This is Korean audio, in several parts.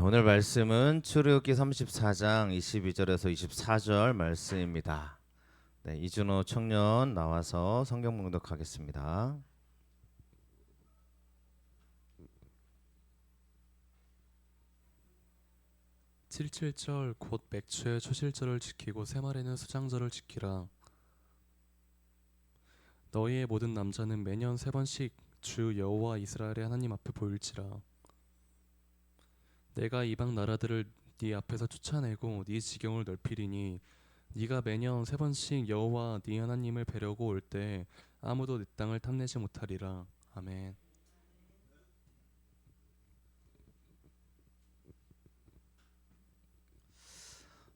오늘 말씀은 출애굽기 34장 22절에서 24절 말씀입니다. 네, 이준호 청년 나와서 성경 봉독하겠습니다. 칠칠절 곧 맥추의 초실절을 지키고 새말에는 수장절을 지키라. 너희의 모든 남자는 매년 3번씩 주 여호와 이스라엘의 하나님 앞에 보일지라. 내가 이방 나라들을 네 앞에서 쫓아내고 네 지경을 넓히리니 네가 매년 3번씩 여호와 네 하나님을 뵈려고 올 때 아무도 네 땅을 탐내지 못하리라. 아멘.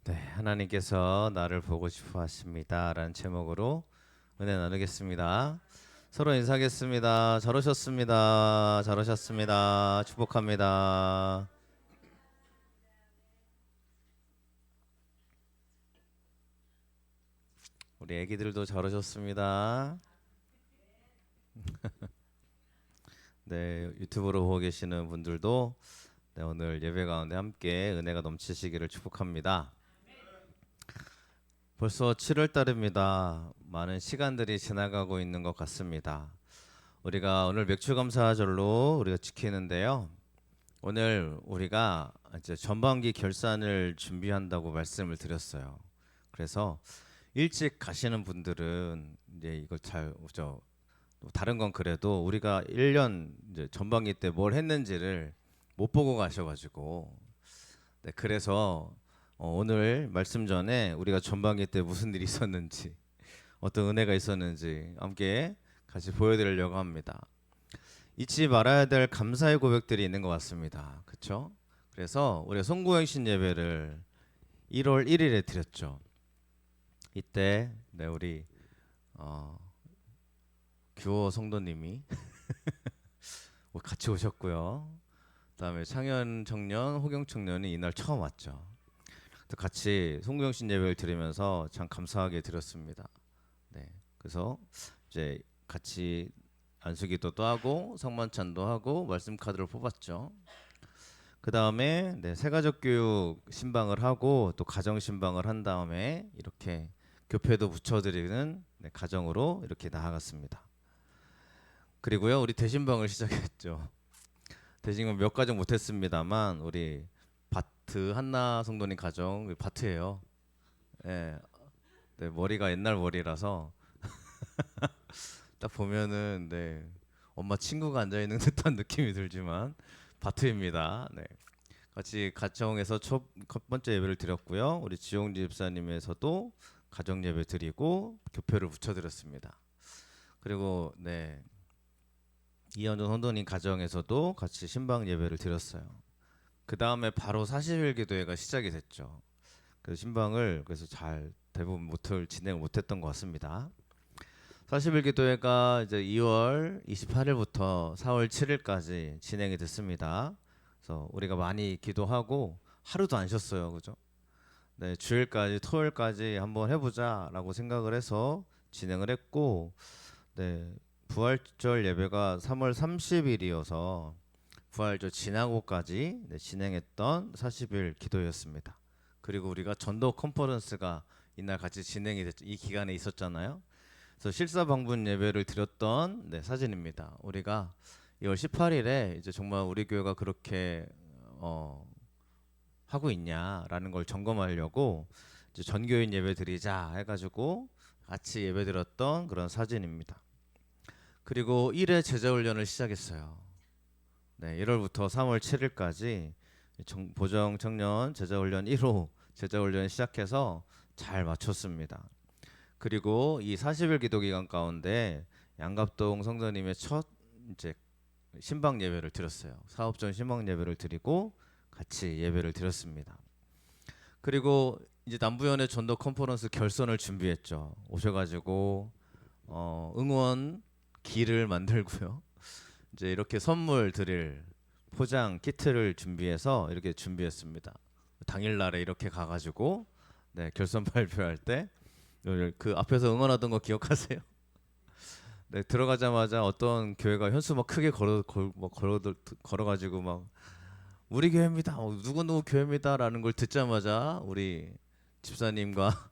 네, 하나님께서 나를 보고 싶어 하십니다 라는 제목으로 은혜 나누겠습니다. 서로 인사하겠습니다. 잘 오셨습니다. 잘 오셨습니다. 축복합니다. 우리 애기들도 잘 오셨습니다. 네, 유튜브로 보고 계시는 분들도 네, 오늘 예배 가운데 함께 은혜가 넘치시기를 축복합니다. 벌써 7월 달입니다. 많은 시간들이 지나가고 있는 것 같습니다. 우리가 오늘 맥주감사절로 우리가 지키는데요. 오늘 우리가 이제 전반기 결산을 준비한다고 말씀을 드렸어요. 그래서 일찍 가시는 분들은 이제 이걸 다른 건 그래도 우리가 1년 이제 전반기 때 뭘 했는지를 못 보고 가셔가지고 네, 그래서 오늘 말씀 전에 우리가 전반기 때 무슨 일이 있었는지 어떤 은혜가 있었는지 함께 같이 보여드리려고 합니다. 잊지 말아야 될 감사의 고백들이 있는 것 같습니다. 그렇죠? 그래서 우리가 송구행신 예배를 1월 1일에 드렸죠. 이때 네, 우리 규호 성도님이 같이 오셨고요. 그다음에 창현 청년, 호경 청년이 이날 처음 왔죠. 같이 송구영신 예배를 드리면서 참 감사하게 드렸습니다. 네, 그래서 이제 같이 안수기도도 하고 성만찬도 하고 말씀 카드를 뽑았죠. 그 다음에 네, 새가족 교육 신방을 하고 또 가정 신방을 한 다음에 이렇게 교패도 붙여드리는 네, 가정으로 이렇게 나아갔습니다. 그리고요, 우리 대신방을 시작했죠. 대신방 몇 가정 못했습니다만 우리 바트 한나 성도님 가정 바트예요. 예, 네, 머리가 옛날 머리라서 딱 보면은 네, 엄마 친구가 앉아 있는 듯한 느낌이 들지만 바트입니다. 네, 같이 가정에서 첫 번째 예배를 드렸고요. 우리 지용지 집사님에서도 가정 예배 드리고 교표를 붙여드렸습니다. 그리고 네, 이현준 선도님 가정에서도 같이 신방 예배를 드렸어요. 그 다음에 바로 40일 기도회가 시작이 됐죠. 그래서 신방을 그래서 잘 대부분 진행을 못했던 것 같습니다. 40일 기도회가 이제 2월 28일부터 4월 7일까지 진행이 됐습니다. 그래서 우리가 많이 기도하고 하루도 안 쉬었어요, 그죠? 네, 주일까지 토요일까지 한번 해보자라고 생각을 해서 진행을 했고, 네, 부활절 예배가 3월 30일이어서 부활절 지나고까지 네, 진행했던 40일 기도였습니다. 그리고 우리가 전도 컨퍼런스가 이날 같이 진행이 됐죠. 이 기간에 있었잖아요. 그래서 실사방문 예배를 드렸던 네, 사진입니다. 우리가 2월 18일에 이제 정말 우리 교회가 그렇게 하고 있냐라는 걸 점검하려고 이제 전교인 예배 드리자 해가지고 같이 예배 드렸던 그런 사진입니다. 그리고 1회 제자훈련을 시작했어요. 네, 1월부터 3월 7일까지 보정 청년 제자훈련 1호 제자훈련 시작해서 잘 마쳤습니다. 그리고 이 40일 기도 기간 가운데 양갑동 성도님의 첫 이제 신방 예배를 드렸어요. 사업전 신방 예배를 드리고 같이 예배를 드렸습니다. 그리고 이제 남부연의 전도 컨퍼런스 결선을 준비했죠. 오셔가지고 응원 기를 만들고요. 이제 이렇게 선물 드릴 포장 키트를 준비해서 이렇게 준비했습니다. 당일날에 이렇게 가가지고 네, 결선 발표할 때 그 앞에서 응원하던 거 기억하세요? 네, 들어가자마자 어떤 교회가 현수 막 크게 걸어가지고 막 우리 교회입니다. 누구누구 교회입니다라는 걸 듣자마자 우리 집사님과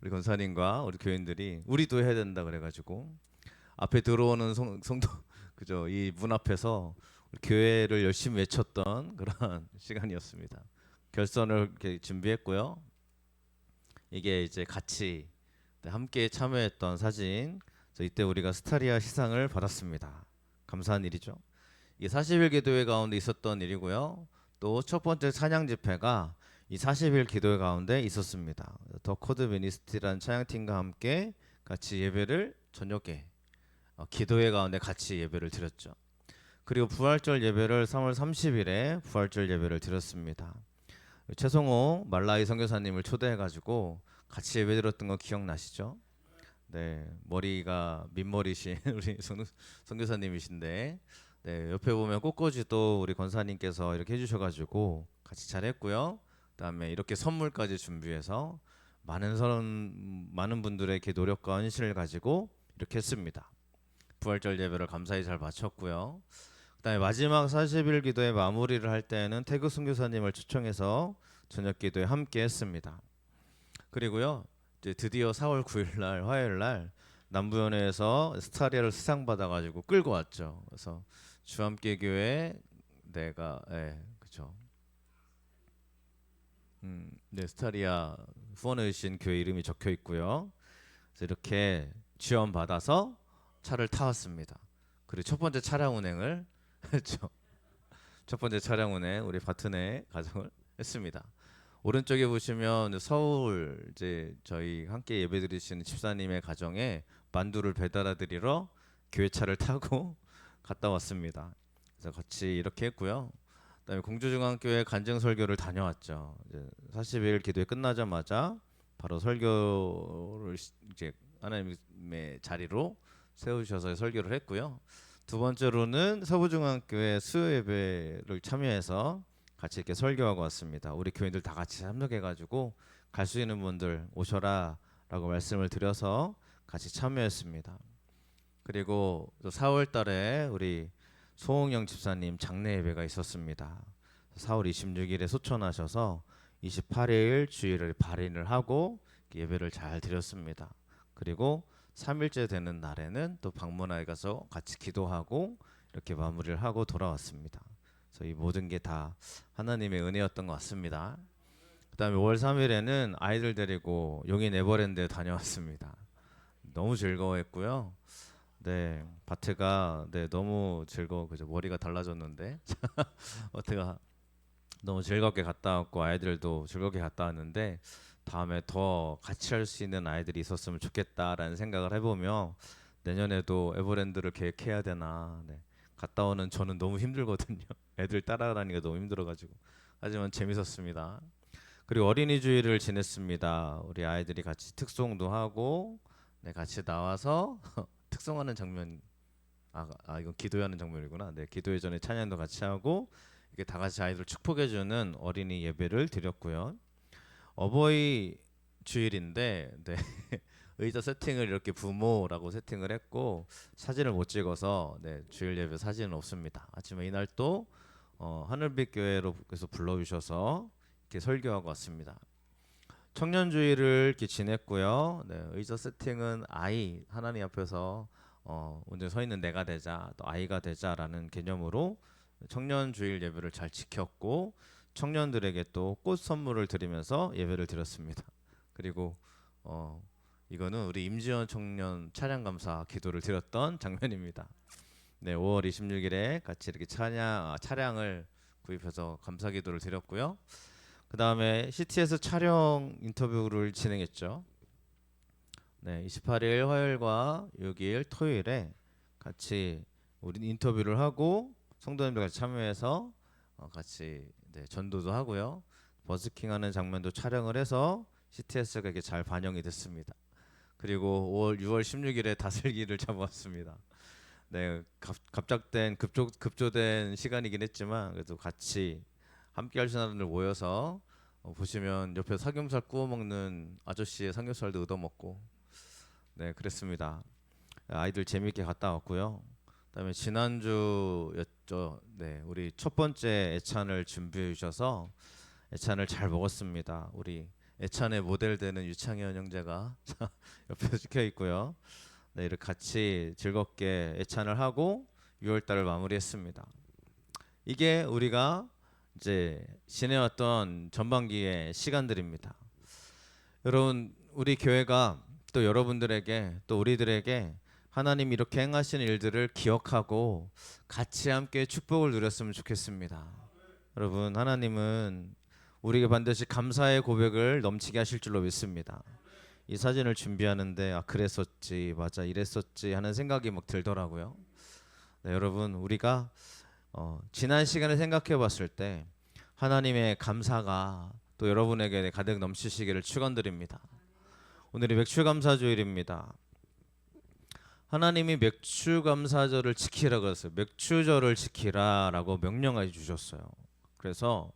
우리 권사님과 우리 교인들이 우리도 해야 된다 그래가지고 앞에 들어오는 성도 그죠? 이 문 앞에서 우리 교회를 열심히 외쳤던 그런 시간이었습니다. 결선을 이렇게 준비했고요. 이게 이제 같이 함께 참여했던 사진. 그래서 이때 우리가 스타리아 시상을 받았습니다. 감사한 일이죠. 이게 40일 기도회 가운데 있었던 일이고요. 또 첫 번째 찬양 집회가 이 40일 기도회 가운데 있었습니다. 더 코드 미니스트리라는 찬양팀과 함께 같이 예배를 저녁에 기도회 가운데 같이 예배를 드렸죠. 그리고 부활절 예배를 3월 30일에 부활절 예배를 드렸습니다. 최성호 말라이 선교사님을 초대해가지고 같이 예배 드렸던 거 기억나시죠? 네, 머리가 민머리신 우리 선교사님이신데, 네, 옆에 보면 꽃꽂이도 우리 권사님께서 이렇게 해주셔가지고 같이 잘했고요. 그다음에 이렇게 선물까지 준비해서 많은 분들의 노력과 헌신을 가지고 이렇게 했습니다. 부활절 예배를 감사히 잘 마쳤고요. 그다음에 마지막 40일 기도의 마무리를 할 때는 태국 선교사님을 초청해서 저녁 기도에 함께 했습니다. 그리고요, 이제 드디어 4월 9일 날 화요일 날 남부연회에서 스타리아를 수상받아가지고 끌고 왔죠. 그래서 주함께 교회 내가 그죠. 네, 스타리아 후원해 주신 교회 이름이 적혀 있고요. 그래서 이렇게 지원 받아서 차를 타왔습니다. 그리고 첫 번째 차량 운행을 했죠. 첫 번째 차량 운행 우리 바트네 가정을 했습니다. 오른쪽에 보시면 서울 이제 저희 함께 예배드리시는 집사님의 가정에 만두를 배달해 드리러 교회차를 타고 갔다 왔습니다. 그래서 같이 이렇게 했고요. 그다음에 공주중앙교회 간증 설교를 다녀왔죠. 이제 40일 기도회 끝나자마자 바로 설교를 이제 하나님의 자리로 세우셔서 설교를 했고요. 두 번째로는 서부중앙교회 수요 예배를 참여해서 같이 이렇게 설교하고 왔습니다. 우리 교인들 다 같이 참석해가지고 갈 수 있는 분들 오셔라라고 말씀을 드려서 같이 참여했습니다. 그리고 또 4월달에 우리 소홍영 집사님 장례 예배가 있었습니다. 4월 26일에 소천하셔서 28일 주일을 발인을 하고 예배를 잘 드렸습니다. 그리고 3일째 되는 날에는 또 방문하에 가서 같이 기도하고 이렇게 마무리를 하고 돌아왔습니다. 그래서 이 모든 게 다 하나님의 은혜였던 것 같습니다. 그다음에 5월 3일에는 아이들 데리고 용인 에버랜드에 다녀왔습니다. 너무 즐거워했고요. 네, 바트가 너무 그죠. 머리가 달라졌는데 바트가 너무 즐겁게 갔다 왔고 아이들도 즐겁게 갔다 왔는데 다음에 더 같이 할 수 있는 아이들이 있었으면 좋겠다라는 생각을 해보며 내년에도 에버랜드를 계획해야 되나. 네, 갔다 오는 저는 너무 힘들거든요. 애들 따라다니기가 너무 힘들어가지고 하지만 재밌었습니다. 그리고 어린이 주일을 지냈습니다. 우리 아이들이 같이 특송도 하고 같이 나와서 특송하는 장면 이건 기도하는 장면이구나. 네, 기도회 전에 찬양도 같이 하고 이게 다 같이 아이들 축복해주는 어린이 예배를 드렸고요. 어버이 주일인데 의자 세팅을 이렇게 부모라고 세팅을 했고 사진을 못 찍어서 주일 예배 사진은 없습니다. 하지만 이날 또 하늘빛 교회로서 불러주셔서 이렇게 설교하고 왔습니다. 청년 주일을 이렇게 지냈고요. 의자 세팅은 하나님 앞에서 온전히 서 있는 내가 되자, 또 아이가 되자라는 개념으로 청년 주일 예배를 잘 지켰고 청년들에게 또 꽃 선물을 드리면서 예배를 드렸습니다. 그리고 이거는 우리 임지원 청년 차량 감사 기도를 드렸던 장면입니다. 5월 26일에 같이 이렇게 차량을 구입해서 감사 기도를 드렸고요. 그 다음에 CT에서 촬영 인터뷰를 진행했죠. 28일 화요일과 6일 토요일에 같이 우리 인터뷰를 하고 성도님들 같이 참여해서 같이 전도도 하고요. 버스킹하는 장면도 촬영을 해서 CTS가 이렇게 잘 반영이 됐습니다. 그리고 6월 16일에 다슬기를 잡아왔습니다. 갑작된 급조된 시간이긴 했지만 그래도 같이 함께 할 사람들 모여서 보시면 옆에 삼겹살 구워 먹는 아저씨의 삼겹살도 얻어 먹고 그랬습니다. 아이들 재미있게 갔다 왔고요. 그다음에 지난주였죠. 네, 우리 첫 번째 애찬을 준비해 주셔서 애찬을 잘 먹었습니다. 우리 애찬의 모델 되는 유창현 형제가 옆에 찍혀 있고요. 네, 이렇게 같이 즐겁게 애찬을 하고 6월달을 마무리했습니다. 이게 우리가 이제 지내왔던 전반기의 시간들입니다. 여러분, 우리 교회가 또 여러분들에게 또 우리들에게 하나님 이렇게 행하시는 일들을 기억하고 같이 함께 축복을 누렸으면 좋겠습니다. 여러분, 하나님은 우리에게 반드시 감사의 고백을 넘치게 하실 줄로 믿습니다. 이 사진을 준비하는데 그랬었지, 맞아, 이랬었지 하는 생각이 막 들더라고요. 네, 여러분, 우리가 지난 시간을 생각해 봤을 때 하나님의 감사가 또 여러분에게 가득 넘치시기를 축원드립니다. 오늘이 맥주감사주일입니다. 하나님이 맥주감사절을 지키라고 했어요. 맥주절을 지키라라고 명령해 주셨어요. 그래서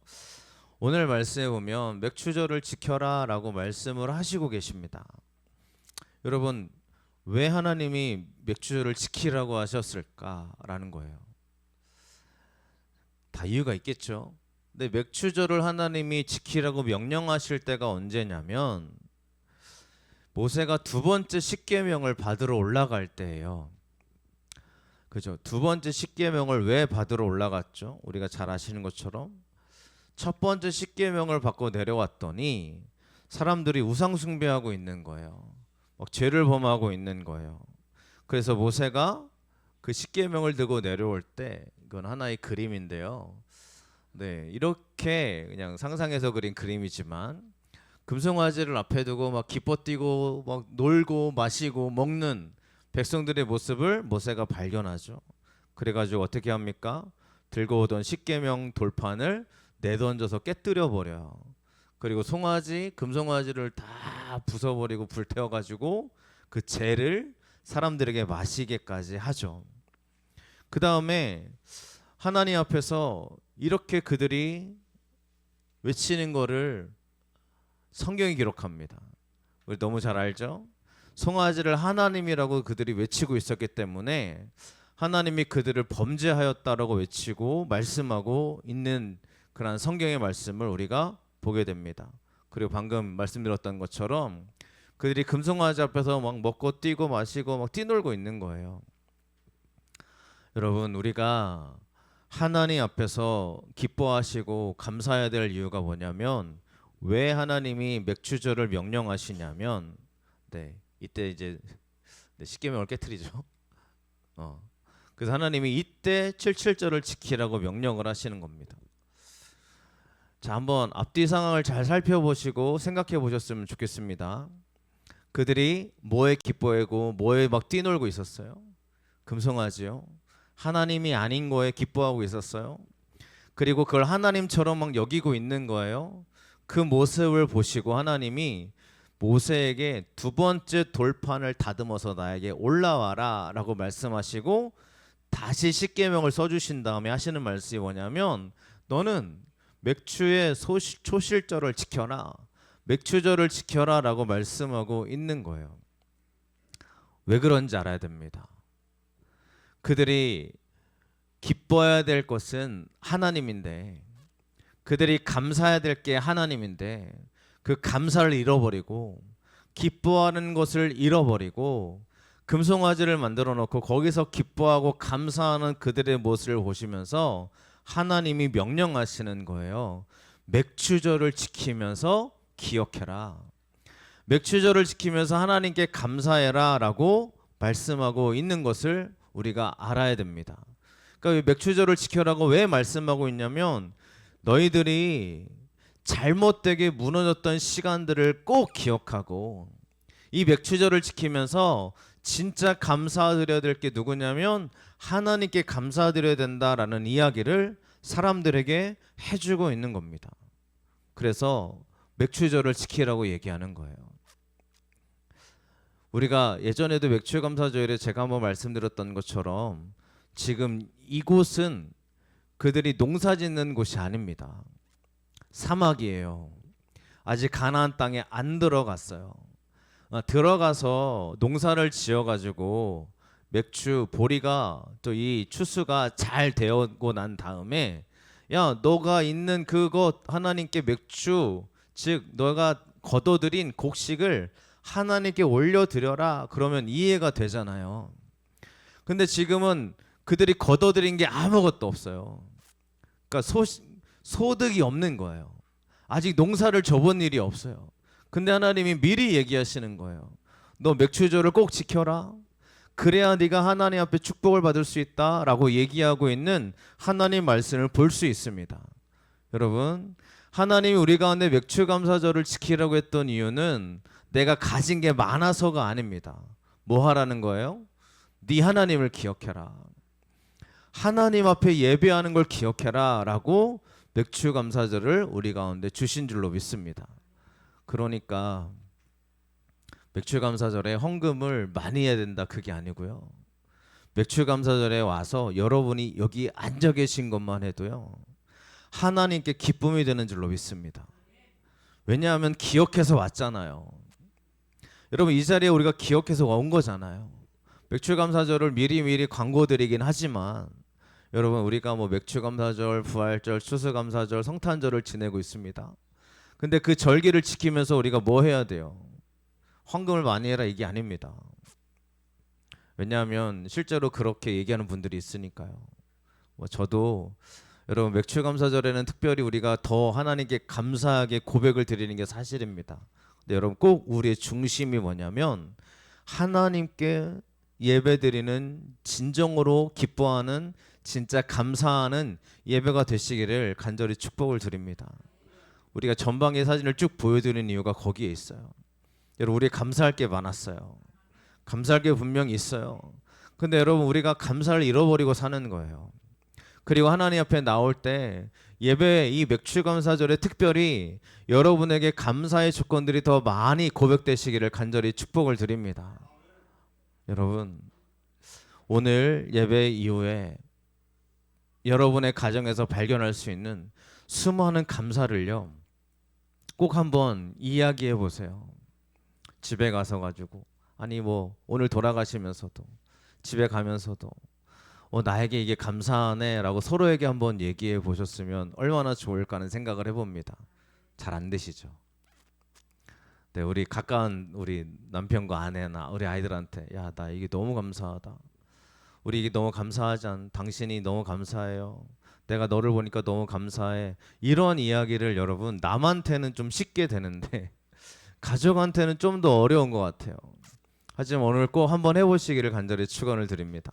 오늘 말씀에 보면 맥주절을 지켜라라고 말씀을 하시고 계십니다. 여러분, 왜 하나님이 맥주절을 지키라고 하셨을까라는 거예요. 다 이유가 있겠죠. 근데 맥주절을 하나님이 지키라고 명령하실 때가 언제냐면 모세가 두 번째 십계명을 받으러 올라갈 때예요. 그죠? 두 번째 십계명을 왜 받으러 올라갔죠? 우리가 잘 아시는 것처럼 첫 번째 십계명을 받고 내려왔더니 사람들이 우상 숭배하고 있는 거예요. 막 죄를 범하고 있는 거예요. 그래서 모세가 그 십계명을 들고 내려올 때 이건 하나의 그림인데요. 네, 이렇게 그냥 상상해서 그린 그림이지만 금송아지를 앞에 두고 막 기뻐 뛰고 막 놀고 마시고 먹는 백성들의 모습을 모세가 발견하죠. 그래가지고 어떻게 합니까? 들고 오던 십계명 돌판을 내던져서 깨뜨려 버려요. 그리고 송아지, 금송아지를 다 부숴버리고 불태워가지고 그 재를 사람들에게 마시게까지 하죠. 그 다음에 하나님 앞에서 이렇게 그들이 외치는 거를 성경이 기록합니다. 우리 너무 잘 알죠? 송아지를 하나님이라고 그들이 외치고 있었기 때문에 하나님이 그들을 범죄하였다라고 외치고 말씀하고 있는 그런 성경의 말씀을 우리가 보게 됩니다. 그리고 방금 말씀드렸던 것처럼 그들이 금송아지 앞에서 막 먹고 뛰고 마시고 막 뛰놀고 있는 거예요. 여러분, 우리가 하나님 앞에서 기뻐하시고 감사해야 될 이유가 뭐냐면 왜 하나님이 맥주절을 명령하시냐면 이때 이제 십계명을 깨트리죠. 그래서 하나님이 이때 77절을 지키라고 명령을 하시는 겁니다. 자, 한번 앞뒤 상황을 잘 살펴보시고 생각해 보셨으면 좋겠습니다. 그들이 뭐에 기뻐하고 뭐에 막 뛰놀고 있었어요? 금송아지요. 하나님이 아닌 거에 기뻐하고 있었어요. 그리고 그걸 하나님처럼 막 여기고 있는 거예요. 그 모습을 보시고 하나님이 모세에게 두 번째 돌판을 다듬어서 나에게 올라와라 라고 말씀하시고 다시 십계명을 써주신 다음에 하시는 말씀이 뭐냐면 너는 맥주의 초실절을 지켜라, 맥주절을 지켜라 라고 말씀하고 있는 거예요. 왜 그런지 알아야 됩니다. 그들이 기뻐해야 될 것은 하나님인데 그들이 감사해야 될 게 하나님인데 그 감사를 잃어버리고 기뻐하는 것을 잃어버리고 금송아지를 만들어 놓고 거기서 기뻐하고 감사하는 그들의 모습을 보시면서 하나님이 명령하시는 거예요. 맥주절을 지키면서 기억해라. 맥주절을 지키면서 하나님께 감사해라 라고 말씀하고 있는 것을 우리가 알아야 됩니다. 그러니까 맥주절을 지켜라고 왜 말씀하고 있냐면 너희들이 잘못되게 무너졌던 시간들을 꼭 기억하고 이 맥주절을 지키면서 진짜 감사드려야 될 게 누구냐면 하나님께 감사드려야 된다라는 이야기를 사람들에게 해주고 있는 겁니다. 그래서 맥주절을 지키라고 얘기하는 거예요. 우리가 예전에도 맥주감사절에 제가 한번 말씀드렸던 것처럼 지금 이곳은 그들이 농사 짓는 곳이 아닙니다. 사막이에요. 아직 가나안 땅에 안 들어갔어요. 들어가서 농사를 지어가지고 맥주 보리가 또 이 추수가 잘 되고 난 다음에 야 너가 있는 그것 하나님께 맥주 즉 너가 거둬들인 곡식을 하나님께 올려드려라 그러면 이해가 되잖아요. 근데 지금은 그들이 거둬들인 게 아무것도 없어요. 그러니까 소득이 없는 거예요. 아직 농사를 접은 일이 없어요. 근데 하나님이 미리 얘기하시는 거예요. 너 맥주조를 꼭 지켜라. 그래야 네가 하나님 앞에 축복을 받을 수 있다라고 얘기하고 있는 하나님 말씀을 볼 수 있습니다. 여러분, 하나님이 우리 가운데 맥주 감사절을 지키라고 했던 이유는 내가 가진 게 많아서가 아닙니다. 뭐 하라는 거예요? 네 하나님을 기억해라. 하나님 앞에 예배하는 걸 기억해라 라고 맥주 감사절을 우리 가운데 주신 줄로 믿습니다. 그러니까 맥주 감사절에 헌금을 많이 해야 된다 그게 아니고요. 맥주 감사절에 와서 여러분이 여기 앉아 계신 것만 해도요. 하나님께 기쁨이 되는 줄로 믿습니다. 왜냐하면 기억해서 왔잖아요. 여러분 이 자리에 우리가 기억해서 온 거잖아요. 맥주 감사절을 미리미리 광고 드리긴 하지만 여러분 우리가 뭐 맥주 감사절, 부활절, 추수 감사절, 성탄절을 지내고 있습니다. 근데 그 절기를 지키면서 우리가 뭐 해야 돼요? 헌금을 많이 해라 이게 아닙니다. 왜냐하면 실제로 그렇게 얘기하는 분들이 있으니까요. 뭐 저도 여러분 맥주 감사절에는 특별히 우리가 더 하나님께 감사하게 고백을 드리는 게 사실입니다. 근데 여러분 꼭 우리의 중심이 뭐냐면 하나님께 예배드리는 진정으로 기뻐하는 진짜 감사하는 예배가 되시기를 간절히 축복을 드립니다. 우리가 전방의 사진을 쭉 보여드리는 이유가 거기에 있어요. 여러분 우리 감사할 게 많았어요. 감사할 게 분명히 있어요. 근데 여러분 우리가 감사를 잃어버리고 사는 거예요. 그리고 하나님 앞에 나올 때 예배 이 맥주 감사절에 특별히 여러분에게 감사의 조건들이 더 많이 고백되시기를 간절히 축복을 드립니다. 여러분 오늘 예배 이후에 여러분의 가정에서 발견할 수 있는 수많은 감사를요 꼭 한번 이야기해 보세요. 집에 가서 가지고 아니 뭐 오늘 돌아가시면서도 집에 가면서도 나에게 이게 감사하네 라고 서로에게 한번 얘기해 보셨으면 얼마나 좋을까 하는 생각을 해봅니다. 잘 안 되시죠? 네, 우리 가까운 우리 남편과 아내나 우리 아이들한테 야, 나 이게 너무 감사하다. 우리 이게 너무 감사하지 않? 당신이 너무 감사해요. 내가 너를 보니까 너무 감사해. 이런 이야기를 여러분 남한테는 좀 쉽게 되는데 가족한테는 좀 더 어려운 것 같아요. 하지만 오늘 꼭 한번 해보시기를 간절히 축원을 드립니다.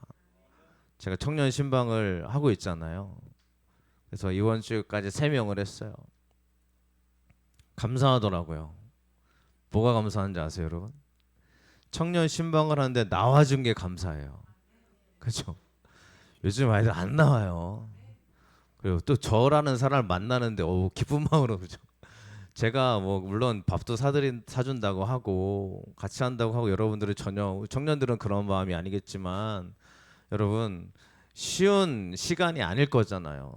제가 청년 신방을 하고 있잖아요. 그래서 이번 주까지 3명을 했어요. 감사하더라고요. 뭐가 감사한지 아세요, 여러분? 청년 신방을 하는데 나와준 게 감사해요. 그렇죠? 요즘 아이들 안 나와요. 그리고 또 저라는 사람을 만나는데 기쁜 마음으로 그죠? 제가 뭐 물론 밥도 사준다고 하고 같이 한다고 하고 여러분들은 전혀 청년들은 그런 마음이 아니겠지만 여러분 쉬운 시간이 아닐 거잖아요.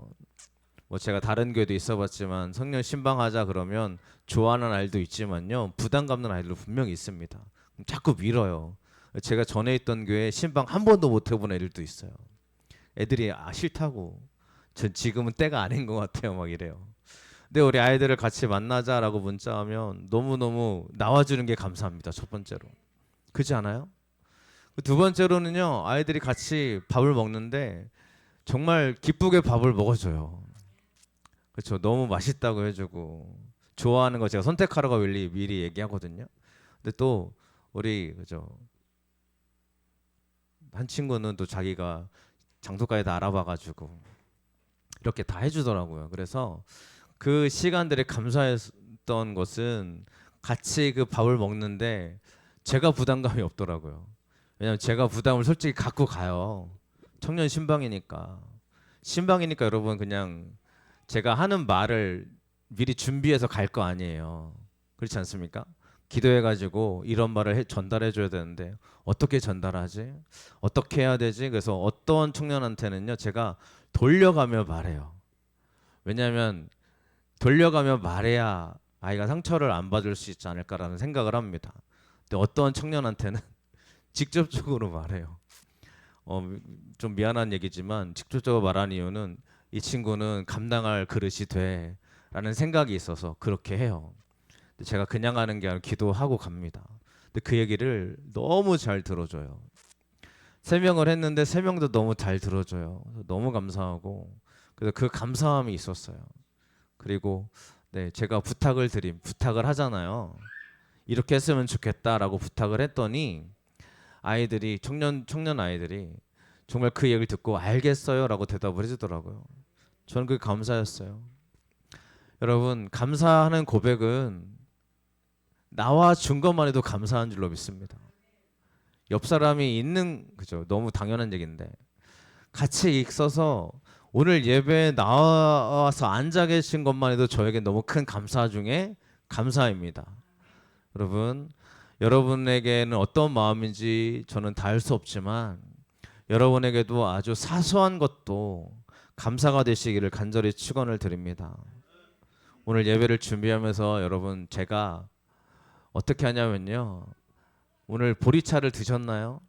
뭐 제가 다른 교회도 있어봤지만 청년 신방하자 그러면 좋아하는 아이도 있지만요 부담 갖는 아이들도 분명히 있습니다. 자꾸 밀어요. 제가 전에 있던 교회 신방 한 번도 못 해본 애들도 있어요. 애들이 싫다고 전 지금은 때가 아닌 것 같아요 막 이래요. 근데 우리 아이들을 같이 만나자라고 문자하면 너무너무 나와주는 게 감사합니다. 첫 번째로 그렇지 않아요? 두 번째로는요 아이들이 같이 밥을 먹는데 정말 기쁘게 밥을 먹어줘요. 그렇죠? 너무 맛있다고 해주고 좋아하는 거 제가 선택하라고 미리 얘기하거든요. 근데 또 우리 그죠 한 친구는 또 자기가 장소까지 다 알아봐가지고 이렇게 다 해주더라고요. 그래서 그 시간들에 감사했던 것은 같이 그 밥을 먹는데 제가 부담감이 없더라고요. 왜냐면 제가 부담을 솔직히 갖고 가요. 청년 신방이니까 여러분 그냥 제가 하는 말을 미리 준비해서 갈 거 아니에요. 그렇지 않습니까? 기도해가지고 이런 말을 전달해줘야 되는데 어떻게 전달하지? 어떻게 해야 되지? 그래서 어떤 청년한테는요 제가 돌려가며 말해요. 왜냐하면 돌려가며 말해야 아이가 상처를 안 받을 수 있지 않을까라는 생각을 합니다. 근데 어떤 청년한테는 직접적으로 말해요. 좀 미안한 얘기지만 직접적으로 말한 이유는 이 친구는 감당할 그릇이 돼라는 생각이 있어서 그렇게 해요. 근데 제가 그냥 하는 게 아니라 기도하고 갑니다. 근데 그 얘기를 너무 잘 들어줘요. 3명을 했는데 3명도 너무 잘 들어줘요. 그래서 너무 감사하고 그래서 그 감사함이 있었어요. 그리고 네, 제가 부탁을 하잖아요. 이렇게 했으면 좋겠다라고 부탁을 했더니 아이들이 청년 아이들이 정말 그 얘기를 듣고 알겠어요라고 대답을 해주더라고요. 저는 그게 감사였어요. 여러분 감사하는 고백은 나와 준 것만 해도 감사한 줄로 믿습니다. 옆 사람이 있는 그죠? 너무 당연한 얘기인데 같이 있어서 오늘 예배에 나와서 앉아 계신 것만 해도 저에게 너무 큰 감사 중에 감사입니다. 여러분, 여러분에게는 어떤 마음인지 저는 다 알 수 없지만 여러분에게도 아주 사소한 것도 감사가 되시기를 간절히 축원을 드립니다. 오늘 예배를 준비하면서 여러분 제가 어떻게 하냐면요. 오늘 보리차를 드셨나요?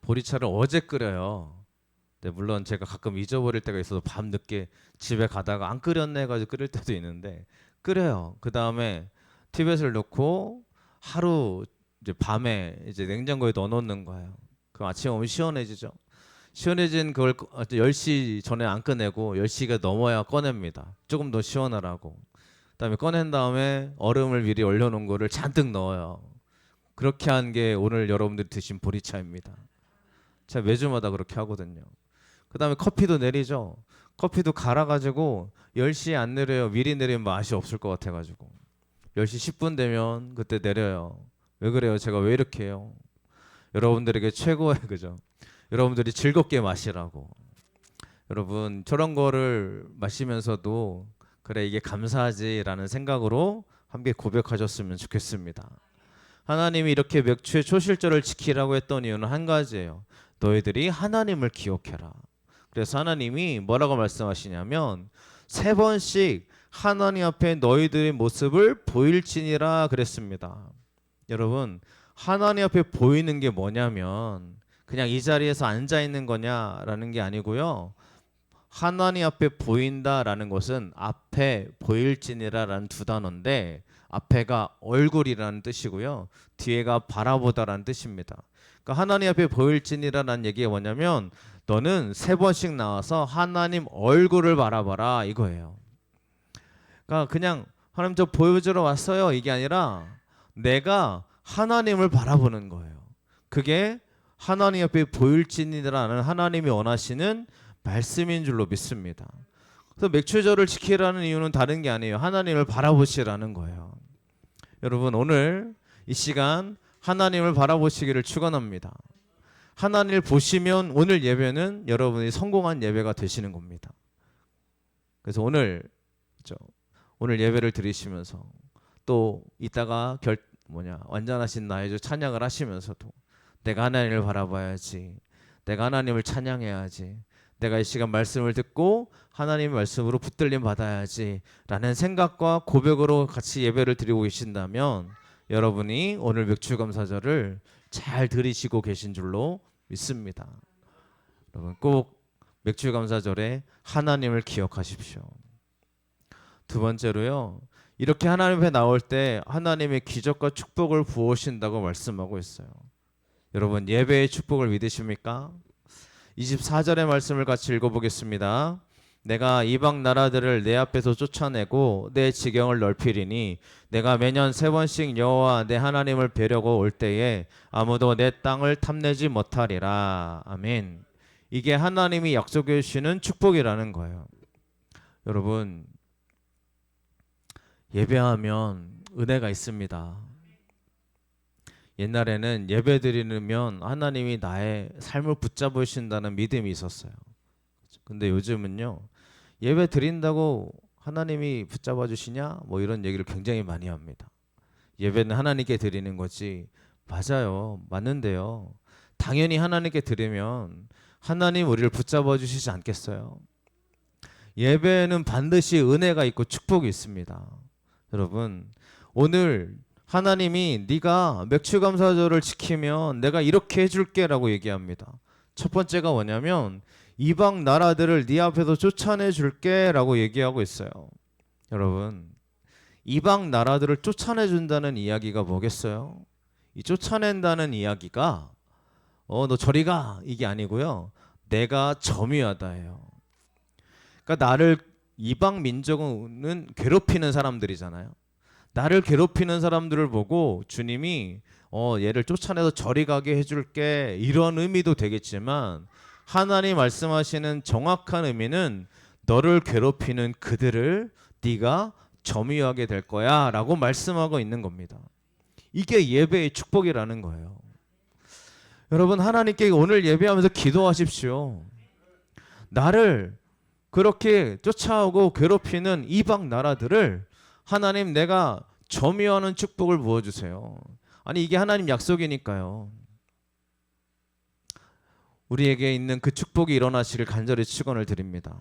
보리차를 어제 끓여요. 네, 물론 제가 가끔 잊어버릴 때가 있어서 밤 늦게 집에 가다가 안 끓였네 해가지고 끓일 때도 있는데 끓여요. 그 다음에 티벳을 넣고 하루 이제 밤에 이제 냉장고에 넣어놓는 거예요. 그럼 아침에 오면 시원해지죠. 시원해진 그걸 10시 전에 안 꺼내고 10시가 넘어야 꺼냅니다. 조금 더 시원하라고. 그다음에 꺼낸 다음에 얼음을 미리 얼려놓은 거를 잔뜩 넣어요. 그렇게 한 게 오늘 여러분들이 드신 보리차입니다. 제가 매주마다 그렇게 하거든요. 그다음에 커피도 내리죠. 커피도 갈아가지고 10시에 안 내려요. 미리 내리면 맛이 없을 것 같아가지고 10시 10분 되면 그때 내려요. 왜 그래요? 제가 왜 이렇게 해요? 여러분들에게 최고의 그죠? 여러분들이 즐겁게 마시라고. 여러분 저런 거를 마시면서도 그래 이게 감사하지라는 생각으로 함께 고백하셨으면 좋겠습니다. 하나님이 이렇게 맥주의 초실절을 지키라고 했던 이유는 한 가지예요. 너희들이 하나님을 기억해라. 그래서 하나님이 뭐라고 말씀하시냐면 3번씩 하나님 앞에 너희들의 모습을 보일지니라 그랬습니다. 여러분 하나님 앞에 보이는 게 뭐냐면 그냥 이 자리에서 앉아 있는 거냐라는 게 아니고요. 하나님 앞에 보인다라는 것은 앞에 보일지니라라는 두 단어인데 앞에가 얼굴이라는 뜻이고요. 뒤에가 바라보다라는 뜻입니다. 그러니까 하나님 앞에 보일지니라라는 얘기가 뭐냐면 너는 3번씩 나와서 하나님 얼굴을 바라봐라 이거예요. 그러니까 그냥 하나님 저 보여주러 왔어요 이게 아니라 내가 하나님을 바라보는 거예요. 그게 하나님 앞에 보일지니라는 하나님이 원하시는 말씀인 줄로 믿습니다. 그래서 맥주절을 지키라는 이유는 다른 게 아니에요. 하나님을 바라보시라는 거예요. 여러분 오늘 이 시간 하나님을 바라보시기를 축원합니다. 하나님을 보시면 오늘 예배는 여러분이 성공한 예배가 되시는 겁니다. 그래서 오늘 예배를 드리시면서 또 이따가 완전하신 나의 주 찬양을 하시면서도 내가 하나님을 바라봐야지, 내가 하나님을 찬양해야지, 내가 이 시간 말씀을 듣고 하나님의 말씀으로 붙들림 받아야지 라는 생각과 고백으로 같이 예배를 드리고 계신다면 여러분이 오늘 맥주감사절을 잘 들으시고 계신 줄로 믿습니다. 여러분 꼭 맥주감사절에 하나님을 기억하십시오. 두 번째로요. 이렇게 하나님 앞에 나올 때 하나님의 기적과 축복을 부으신다고 말씀하고 있어요. 여러분 예배의 축복을 믿으십니까? 24절의 말씀을 같이 읽어보겠습니다. 내가 이방 나라들을 내 앞에서 쫓아내고 내 지경을 넓히리니 내가 매년 3번씩 여호와 내 하나님을 뵈려고 올 때에 아무도 내 땅을 탐내지 못하리라. 아멘. 이게 하나님이 약속해 주시는 축복이라는 거예요. 여러분 예배하면 은혜가 있습니다. 옛날에는 예배 드리면 하나님이 나의 삶을 붙잡으신다는 믿음이 있었어요. 근데 요즘은요. 예배 드린다고 하나님이 붙잡아 주시냐? 뭐 이런 얘기를 굉장히 많이 합니다. 예배는 하나님께 드리는 거지. 맞아요. 맞는데요. 당연히 하나님께 드리면 하나님 우리를 붙잡아 주시지 않겠어요? 예배는 반드시 은혜가 있고 축복이 있습니다. 여러분 오늘 하나님이 네가 맥주감사절을 지키면 내가 이렇게 해줄게 라고 얘기합니다. 첫 번째가 뭐냐면 이방 나라들을 네 앞에서 쫓아내 줄게라고 얘기하고 있어요. 여러분, 이방 나라들을 쫓아내 준다는 이야기가 뭐겠어요? 이 쫓아낸다는 이야기가 너 저리 가 이게 아니고요. 내가 점유하다예요. 그러니까 나를 이방 민족은 괴롭히는 사람들이잖아요. 나를 괴롭히는 사람들을 보고 주님이 얘를 쫓아내서 저리 가게 해줄게 이런 의미도 되겠지만 하나님 말씀하시는 정확한 의미는 너를 괴롭히는 그들을 네가 점유하게 될 거야 라고 말씀하고 있는 겁니다. 이게 예배의 축복이라는 거예요. 여러분, 하나님께 오늘 예배하면서 기도하십시오. 나를 그렇게 쫓아오고 괴롭히는 이방 나라들을 하나님 내가 점유하는 축복을 부어주세요. 아니 이게 하나님 약속이니까요. 우리에게 있는 그 축복이 일어나시길 간절히 축원을 드립니다.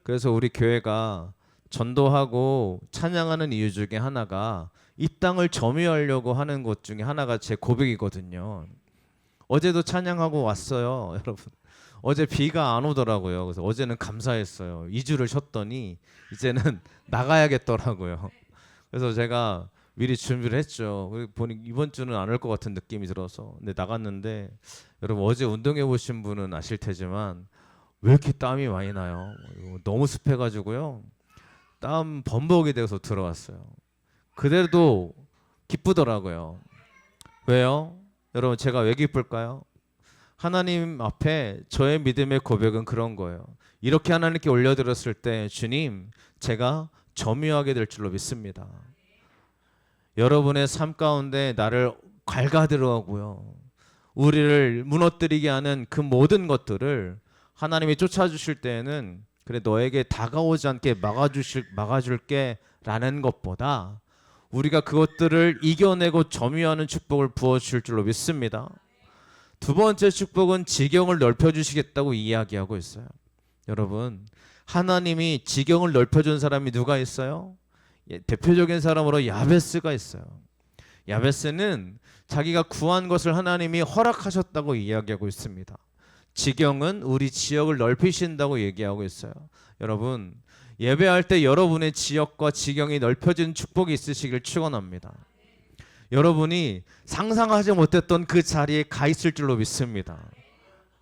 그래서 우리 교회가 전도하고 찬양하는 이유 중에 하나가 이 땅을 점유하려고 하는 것 중에 하나가 제 고백이거든요. 어제도 찬양하고 왔어요, 여러분. 어제 비가 안 오더라고요. 그래서 어제는 감사했어요. 2주를 쉬었더니 이제는 나가야겠더라고요. 그래서 제가 미리 준비를 했죠. 보니 이번 주는 안 올 것 같은 느낌이 들어서 근데 나갔는데 여러분 어제 운동해 보신 분은 아실 테지만 왜 이렇게 땀이 많이 나요? 너무 습해가지고요. 땀 범벅이 돼서 들어왔어요. 그대로 기쁘더라고요. 왜요? 여러분 제가 왜 기쁠까요? 하나님 앞에 저의 믿음의 고백은 그런 거예요. 이렇게 하나님께 올려드렸을 때 주님 제가 점유하게 될 줄로 믿습니다. 여러분의 삶 가운데 나를 갉아들어가고요. 우리를 무너뜨리게 하는 그 모든 것들을 하나님이 쫓아주실 때에는 그래 너에게 다가오지 않게 막아줄게 라는 것보다 우리가 그것들을 이겨내고 점유하는 축복을 부어주실 줄로 믿습니다. 두 번째 축복은 지경을 넓혀주시겠다고 이야기하고 있어요. 여러분 하나님이 지경을 넓혀준 사람이 누가 있어요? 대표적인 사람으로 야베스가 있어요. 야베스는 자기가 구한 것을 하나님이 허락하셨다고 이야기하고 있습니다. 지경은 우리 지역을 넓히신다고 얘기하고 있어요. 여러분 예배할 때 여러분의 지역과 지경이 넓혀진 축복이 있으시길 축원합니다. 여러분이 상상하지 못했던 그 자리에 가 있을 줄로 믿습니다.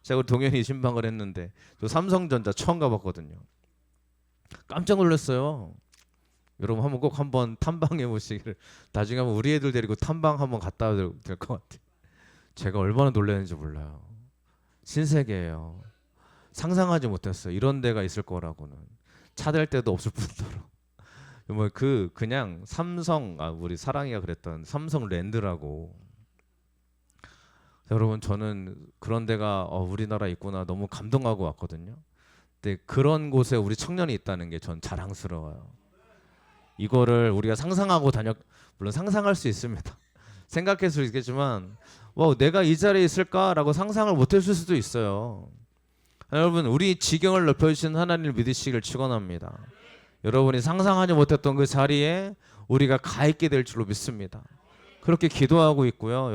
제가 동현이 신방을 했는데 저 삼성전자 처음 가봤거든요. 깜짝 놀랐어요. 여러분 한번 꼭 한번 탐방해 보시기를. 나중에 한번 우리 애들 데리고 탐방 한번 갔다 와도 될 것 같아요. 제가 얼마나 놀랐는지 몰라요. 신세계예요. 상상하지 못했어요. 이런 데가 있을 거라고는. 차 댈 데도 없을 뿐더러. 뭐 그냥 삼성 우리 사랑이가 그랬던 삼성랜드라고. 여러분 저는 그런 데가 우리나라 있구나 너무 감동하고 왔거든요. 근데 그런 곳에 우리 청년이 있다는 게 전 자랑스러워요. 이거를 우리가 상상하고 물론 상상할 수 있습니다. 생각할 수 있겠지만 내가 이 자리에 있을까라고 상상을 못했을 수도 있어요. 여러분 우리 지경을 넓혀주신 하나님을 믿으시길 축원합니다. 여러분이 상상하지 못했던 그 자리에 우리가 가 있게 될 줄로 믿습니다. 그렇게 기도하고 있고요.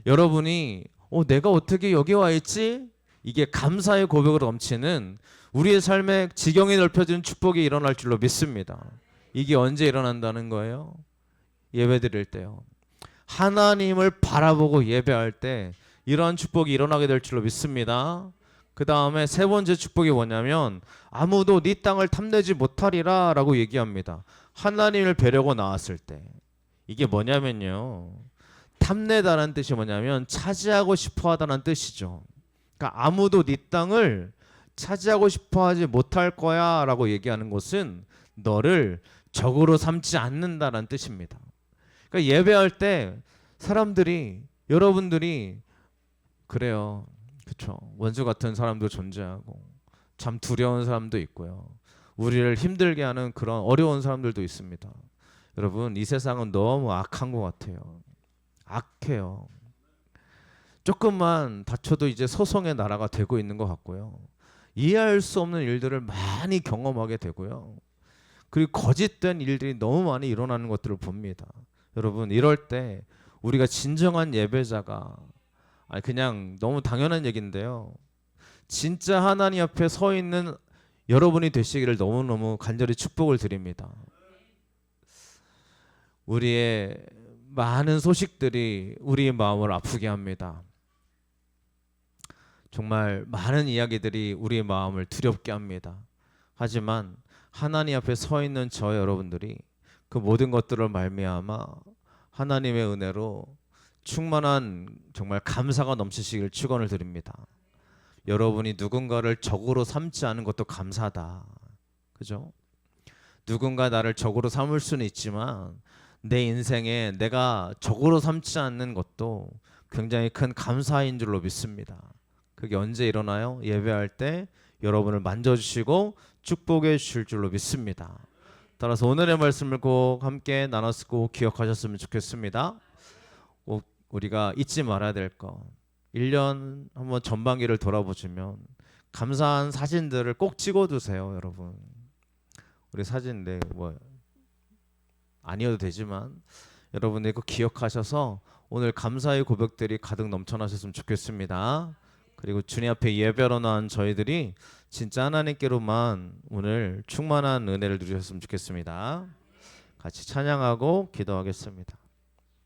여러분이 내가 어떻게 여기 와 있지? 이게 감사의 고백으로 넘치는 우리의 삶에 지경이 넓혀진 축복이 일어날 줄로 믿습니다. 이게 언제 일어난다는 거예요? 예배 드릴 때요. 하나님을 바라보고 예배할 때 이러한 축복이 일어나게 될 줄로 믿습니다. 그 다음에 세 번째 축복이 뭐냐면 아무도 네 땅을 탐내지 못하리라 라고 얘기합니다. 하나님을 뵈려고 나왔을 때 이게 뭐냐면요, 탐내다라는 뜻이 뭐냐면 차지하고 싶어하다는 뜻이죠. 그러니까 아무도 네 땅을 차지하고 싶어하지 못할 거야 라고 얘기하는 것은 너를 적으로 삼지 않는다라는 뜻입니다. 그러니까 예배할 때 여러분들이 그래요. 그렇죠. 원수 같은 사람도 존재하고 참 두려운 사람도 있고요. 우리를 힘들게 하는 그런 어려운 사람들도 있습니다. 여러분 이 세상은 너무 악한 것 같아요. 악해요. 조금만 다쳐도 이제 소송의 나라가 되고 있는 것 같고요. 이해할 수 없는 일들을 많이 경험하게 되고요. 그리고 거짓된 일들이 너무 많이 일어나는 것들을 봅니다. 여러분 이럴 때 우리가 진정한 예배자가 아니 그냥 너무 당연한 얘기인데요. 진짜 하나님 앞에 서 있는 여러분이 되시기를 너무너무 간절히 축복을 드립니다. 우리의 많은 소식들이 우리의 마음을 아프게 합니다. 정말 많은 이야기들이 우리의 마음을 두렵게 합니다. 하지만 하나님 앞에 서 있는 저 여러분들이 그 모든 것들을 말미암아 하나님의 은혜로 충만한 정말 감사가 넘치시길 축원을 드립니다. 여러분이 누군가를 적으로 삼지 않은 것도 감사다. 그죠? 누군가 나를 적으로 삼을 수는 있지만 내 인생에 내가 적으로 삼지 않는 것도 굉장히 큰 감사인 줄로 믿습니다. 그게 언제 일어나요? 예배할 때 여러분을 만져주시고 축복해 주실 줄로 믿습니다. 따라서 오늘의 말씀을 꼭 함께 나눴고 기억하셨으면 좋겠습니다. 꼭 우리가 잊지 말아야 될 것, 1년 한번 전반기를 돌아보시면 감사한 사진들을 꼭 찍어두세요, 여러분. 우리 사진 뭐 아니어도 되지만 여러분들 꼭 기억하셔서 오늘 감사의 고백들이 가득 넘쳐나셨으면 좋겠습니다. 그리고 주님 앞에 예배로 나온 저희들이 진짜 하나님께로만 오늘 충만한 은혜를 누리셨으면 좋겠습니다. 같이 찬양하고 기도하겠습니다.